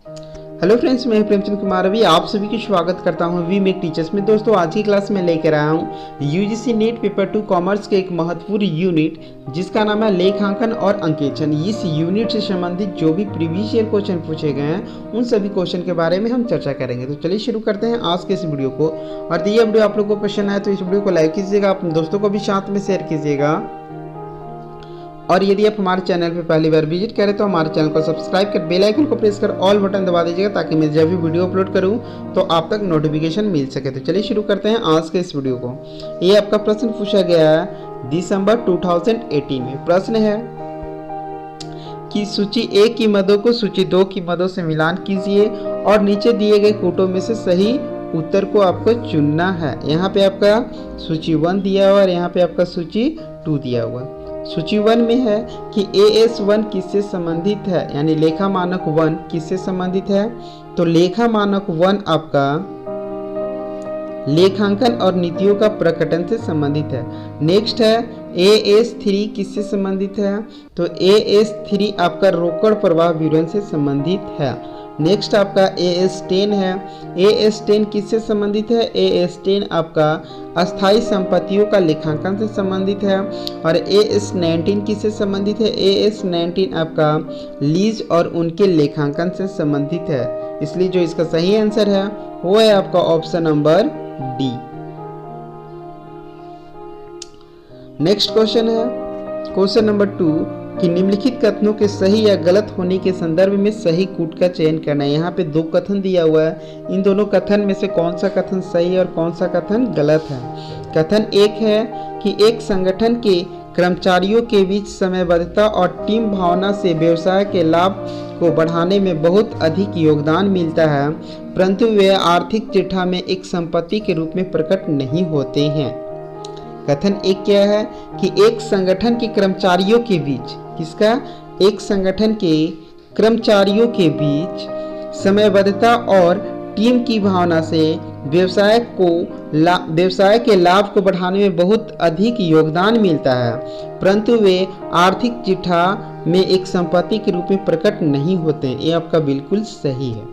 Hello friends, मैं प्रेमचंद कुमार अभी आप सभी का स्वागत करता हूं वी मेक टीचर्स में। दोस्तों, आज की क्लास में लेकर आया हूं यूजीसी नीट पेपर 2 कॉमर्स के एक महत्वपूर्ण यूनिट जिसका नाम है लेखांकन और अंकेक्षण। इस यूनिट से संबंधित जो भी प्रीवियस ईयर क्वेश्चन पूछे गए हैं उन सभी क्वेश्चन के बारे में हम चर्चा करेंगे। तो चलिए शुरू करते हैं आज के इस वीडियो को। और ये वीडियो आप लोगों को पसंद आए तो इस वीडियो को लाइक कीजिएगा, अपने दोस्तों को भी साथ में शेयर कीजिएगा। और यदि आप हमारे चैनल पर पहली बार विजिट करें तो हमारे चैनल को सब्सक्राइब कर बेल आइकन को प्रेस कर ऑल बटन दबा दीजिएगा ताकि मैं जब भी वीडियो अपलोड करूं तो आप तक नोटिफिकेशन मिल सके। तो चलिए शुरू करते हैं आज के इस वीडियो को। ये आपका प्रश्न पूछा गया है दिसंबर 2018 में। प्रश्न है कि सूची 1 की मदों को सूची 2 की मदों से मिलान कीजिए और नीचे दिए गए कोटों में से सही उत्तर को आपको चुनना है। यहाँ पे आपका सूची 1 दिया हुआ और यहाँ पे आपका सूची 2 दिया हुआ। सूची 1 में है कि AS1 किससे संबंधित है, यानी लेखा मानक 1 किससे संबंधित है। तो लेखा मानक 1 आपका लेखांकन और नीतियों का प्रकटन से संबंधित है। नेक्स्ट है AS3 किससे संबंधित है। तो AS3 आपका रोकड़ प्रवाह विवरण से संबंधित है। नेक्स्ट आपका AS10 है। AS10 किससे संबंधित है। AS10 आपका अस्थायी संपत्तियों का लेखांकन से संबंधित है। और AS19 किससे संबंधित है। AS19 आपका लीज और उनके लेखांकन से संबंधित है। इसलिए जो इसका सही आंसर है वो है आपका option number D. Next question है क्वेश्चन नंबर 2 कि निम्नलिखित कथनों के सही या गलत होने के संदर्भ में सही कूट का चयन करना है। यहाँ पे 2 कथन दिया हुआ है, इन दोनों कथन में से कौन सा कथन सही है और कौन सा कथन गलत है। कथन 1 है कि एक संगठन के कर्मचारियों के बीच समयबद्धता और टीम भावना से व्यवसाय के लाभ को बढ़ाने में बहुत अधिक योगदान मिलता है, परंतु वे आर्थिक चिट्ठा में एक संपत्ति के रूप में प्रकट नहीं होते हैं। कथन 1 क्या है कि एक संगठन के कर्मचारियों के बीच, किसका, एक संगठन के कर्मचारियों के बीच समयबद्धता और टीम की भावना से व्यवसाय के लाभ को बढ़ाने में बहुत अधिक योगदान मिलता है, परंतु वे आर्थिक चिट्ठा में एक संपत्ति के रूप में प्रकट नहीं होते। ये आपका बिल्कुल सही है।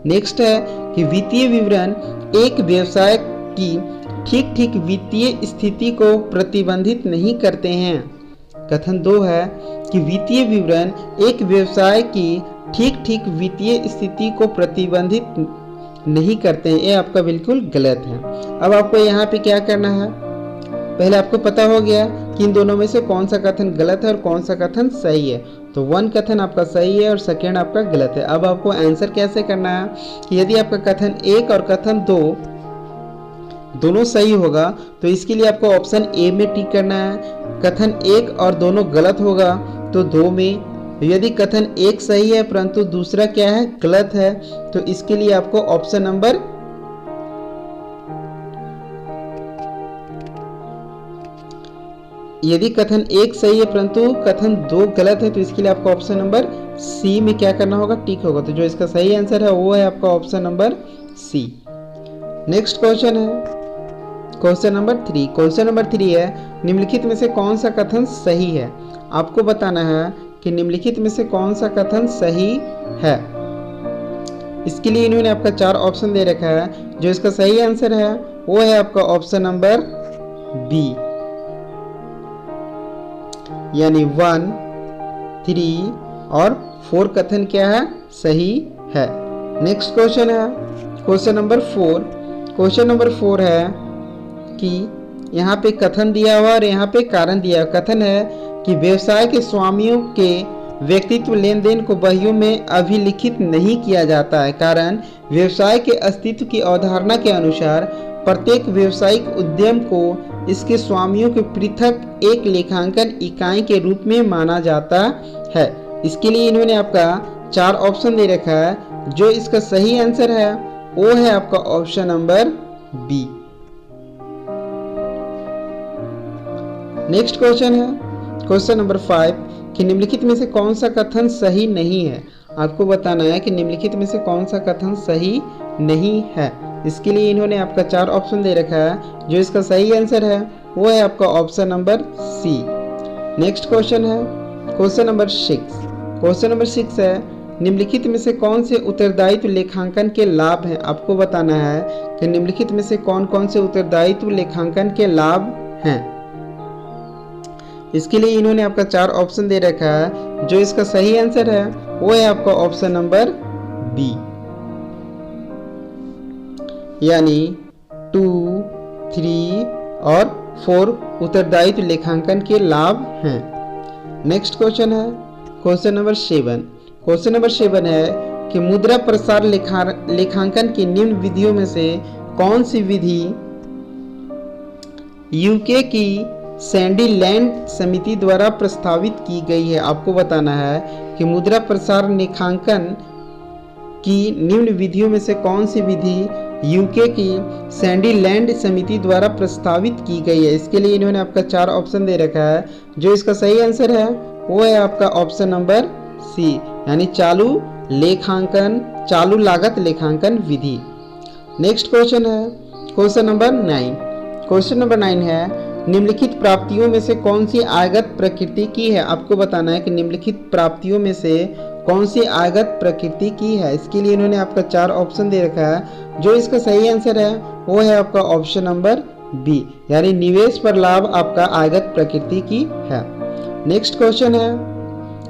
नेक्स्ट है कि वित्तीय विवरण एक व्यवसाय की ठीक वित्तीय स्थिति को प्रतिबंधित नहीं करते हैं। कथन 2 है कि वित्तीय विवरण एक व्यवसाय की ठीक वित्तीय स्थिति को प्रतिबंधित नहीं करते हैं। ये आपका बिल्कुल गलत है। अब आपको यहाँ पे क्या करना है, पहले आपको पता हो गया कि इन दोनों में से कौन सा कथन गलत है और कौन सा कथन सही है। तो 1 कथन आपका सही है और सेकेंड आपका गलत है। अब आपको आंसर कैसे करना है कि यदि आपका कथन 1 और कथन 2 दोनों सही होगा तो इसके लिए आपको ऑप्शन ए में टिक करना है। कथन 1 और दोनों गलत होगा तो 2 में। यदि कथन 1 सही है परंतु दूसरा क्या है, गलत है, तो इसके लिए आपको ऑप्शन नंबर यदि कथन 1 सही है परंतु कथन 2 गलत है तो इसके लिए आपको ऑप्शन नंबर सी में क्या करना होगा, टिक होगा। तो जो इसका सही आंसर है वो है आपका option number C. Next question है क्वेश्चन नंबर 3। क्वेश्चन नंबर 3 है निम्नलिखित में से कौन सा कथन सही है। आपको बताना है कि निम्नलिखित में से कौन सा कथन सही है। इसके लिए इन्होंने आपका 4 ऑप्शन दे रखा है। जो इसका सही आंसर है वो है आपका ऑप्शन नंबर बी, यानी 1, 3 और 4 कथन क्या है, सही है। नेक्स्ट क्वेश्चन है क्वेश्चन नंबर 4। क्वेश्चन नंबर 4 है कि यहाँ पे कथन दिया हुआ और यहाँ पे कारण दिया हुआ। कथन है कि व्यवसाय के स्वामियों के व्यक्तित्व लेन देन को बहियों में अभिलिखित नहीं किया जाता है। कारण व्यवसाय के अस्तित्व की अवधारणा के अनुसार प्रत्येक व्यावसायिक उद्यम को इसके स्वामियों के पृथक एक लेखांकन इकाई के रूप में माना जाता है। इसके लिए इन्होंने आपका 4 ऑप्शन दे रखा है। जो इसका सही आंसर है वो है आपका option number B. Next question है क्वेश्चन नंबर 5 कि निम्नलिखित में से कौन सा कथन सही नहीं है। आपको बताना है कि निम्नलिखित में से कौन सा कथन सही नहीं है। इसके लिए इन्होंने आपका 4 ऑप्शन दे रखा है। जो इसका सही आंसर है वो है आपका option number C. Next question है क्वेश्चन नंबर 6। क्वेश्चन नंबर 6 है निम्नलिखित में से कौन से उत्तरदायित्व लेखांकन के लाभ हैं? आपको बताना है कि निम्नलिखित में से कौन कौन से उत्तरदायित्व लेखांकन के लाभ हैं। इसके लिए इन्होंने आपका 4 ऑप्शन दे रखा है। जो इसका सही आंसर है वो है आपका ऑप्शन नंबर बी, यानी 2, 3 और 4 उत्तरदायित्व लेखांकन के लाभ हैं। नेक्स्ट क्वेश्चन है क्वेश्चन नंबर 7। क्वेश्चन नंबर 7 है कि मुद्रा प्रसार लेखांकन की निम्न विधियों में से कौन सी विधि यूके की सैंडी लैंड समिति द्वारा प्रस्तावित की गई है? आपको बताना है कि मुद्रा प्रसार लेखांकन की निम्न विधियों में से कौन सी विधि यूके की सैंडी लैंड समिति द्वारा प्रस्तावित की गई है। इसके लिए इन्होंने आपका 4 ऑप्शन दे रखा है। जो इसका सही आंसर है वो है आपका ऑप्शन नंबर सी, यानी चालू लागत लेखांकन विधि। नेक्स्ट क्वेश्चन है क्वेश्चन नंबर 9। क्वेश्चन नंबर 9 है निम्नलिखित प्राप्तियों में से कौन सी आयगत प्रकृति की है? आपको बताना है कि निम्नलिखित प्राप्तियों में से कौन सी आयगत प्रकृति की है। इसके लिए इन्होंने आपका 4 ऑप्शन दे रखा है। जो इसका सही आंसर है वो है आपका ऑप्शन नंबर बी, यानी निवेश पर लाभ आपका आयगत प्रकृति की है। नेक्स्ट क्वेश्चन है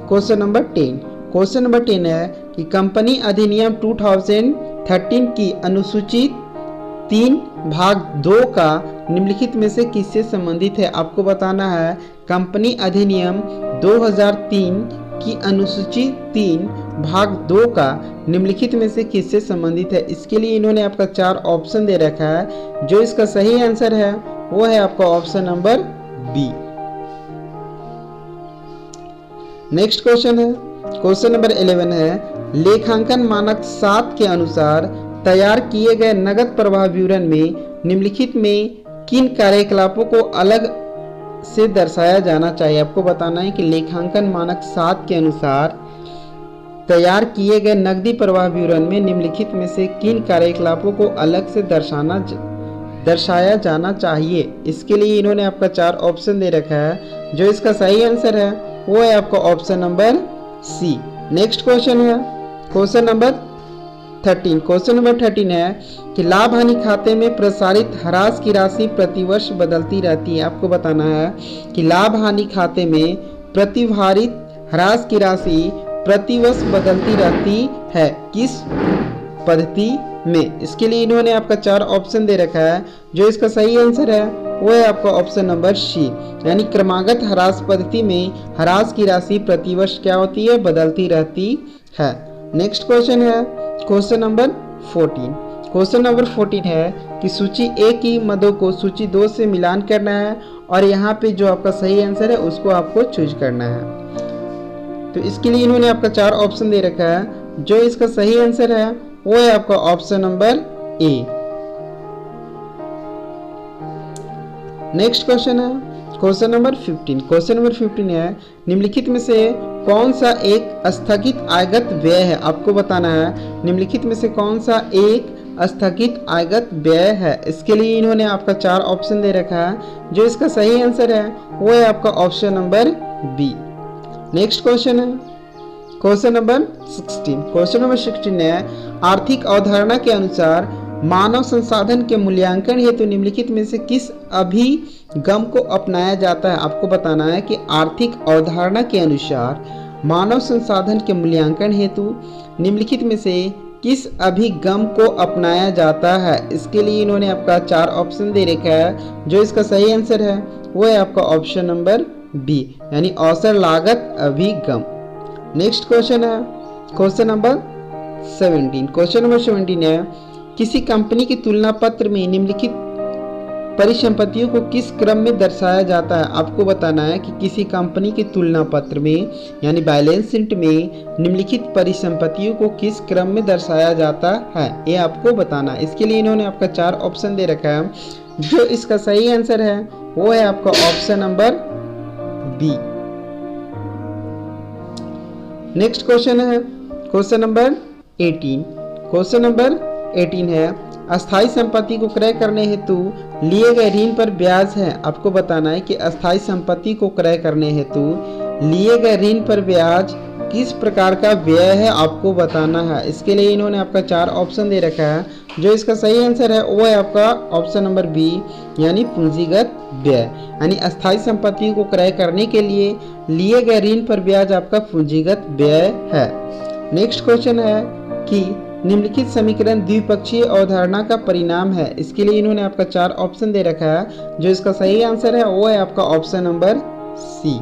क्वेश्चन नंबर 10। क्वेश्चन नंबर 10 है कि कंपनी अधिनियम 2013 की अनुसूची 3 भाग 2 का निम्नलिखित में से किससे संबंधित है? आपको बताना है कंपनी अधिनियम 2003 की अनुसूची 3 भाग 2 का निम्नलिखित में से किससे संबंधित है। इसके लिए इन्होंने आपका 4 ऑप्शन दे रखा है। जो इसका सही आंसर है वो है आपका option number B. Next question है क्वेश्चन नंबर 11 है लेखांकन मानक 7 के अनुसार तैयार किए गए नगद प्रवाह विवरण में निम्नलिखित में किन कार्यकलापों को अलग से दर्शाया जाना चाहिए। आपको बताना है कि लेखांकन मानक 7 के अनुसार तैयार किए गए नकदी प्रवाह विवरण में निम्नलिखित में से किन कार्यकलापों को अलग से दर्शाया जाना चाहिए। इसके लिए इन्होंने आपका 4 ऑप्शन दे रखा है। जो इसका सही आंसर है वो है आपका option number C. Next question है क्वेश्चन नंबर 13। क्वेश्चन नंबर 13 है कि लाभ हानि खाते में प्रसारित ह्रास की राशि प्रतिवर्ष बदलती रहती है। आपको बताना है कि लाभ हानि खाते में प्रतिभारित ह्रास की राशि प्रतिवर्ष बदलती रहती है, किस पद्धति में? इसके लिए इन्होंने आपका 4 ऑप्शन दे रखा है। जो इसका सही आंसर है वो है आपका ऑप्शन नंबर सी, यानी क्रमागत ह्रास पद्धति में ह्रास की राशि प्रतिवर्ष क्या होती है? बदलती रहती है। नेक्स्ट क्वेश्चन है क्वेश्चन नंबर 14। क्वेश्चन नंबर 14 है कि सूची ए की मदों को सूची 2 से मिलान करना है और यहाँ पे जो आपका सही आंसर है उसको आपको चूज करना है। तो इसके लिए इन्होंने आपका 4 ऑप्शन दे रखा है। जो इसका सही आंसर है वो है आपका option number A. Next question है क्वेश्चन नंबर 15। क्वेश्चन नंबर 15 है निम्नलिखित में से कौन सा एक स्थगित आयगत व्यय है? आपको बताना है निम्नलिखित में से कौन सा एक स्थगित आयगत व्यय है। इसके लिए इन्होंने आपका 4 ऑप्शन दे रखा है। जो इसका सही आंसर है वो है आपका option number B. Next question है क्वेश्चन नंबर 16। क्वेश्चन नंबर 16 है आर्थिक अवधारणा के अनुसार मानव संसाधन के मूल्यांकन हेतु निम्नलिखित में से किस अभिगम को अपनाया जाता है। आपको बताना है कि आर्थिक अवधारणा के अनुसार मानव संसाधन के मूल्यांकन हेतु निम्नलिखित में से किस अभिगम को अपनाया जाता है। इसके लिए इन्होंने आपका 4 ऑप्शन दे रखा है। जो इसका सही आंसर है वो है आपका ऑप्शन नंबर बी, यानी अवसर लागत अभिगम। नेक्स्ट क्वेश्चन है क्वेश्चन नंबर 17। क्वेश्चन नंबर 17 है किसी कंपनी की तुलना पत्र में निम्नलिखित परिसंपत्तियों को किस क्रम में दर्शाया जाता है। आपको बताना है कि किसी कंपनी के तुलना पत्र में यानी बैलेंस शीट में निम्नलिखित परिसंपत्तियों को किस क्रम में दर्शाया जाता है, ये आपको बताना है। इसके लिए इन्होंने आपका 4 ऑप्शन दे रखा है। जो इसका सही आंसर है वो है आपका option number B. Next question है क्वेश्चन नंबर 18। क्वेश्चन नंबर 18 है अस्थायी संपत्ति को क्रय करने हेतु लिए गए ऋण पर ब्याज है। आपको बताना है कि अस्थायी संपत्ति को क्रय करने हेतु लिए गए ऋण पर ब्याज किस प्रकार का व्यय है आपको बताना है। इसके लिए इन्होंने आपका 4 ऑप्शन दे रखा है। जो इसका सही आंसर है वो है आपका ऑप्शन नंबर बी, यानी पूंजीगत व्यय। यानी अस्थायी संपत्तियों को क्रय करने के लिए गए ऋण पर ब्याज आपका पूंजीगत व्यय है। नेक्स्ट क्वेश्चन है कि निम्नलिखित समीकरण द्विपक्षीय अवधारणा का परिणाम है। इसके लिए इन्होंने आपका 4 ऑप्शन दे रखा है। जो इसका सही आंसर है वो है आपका ऑप्शन नंबर सी।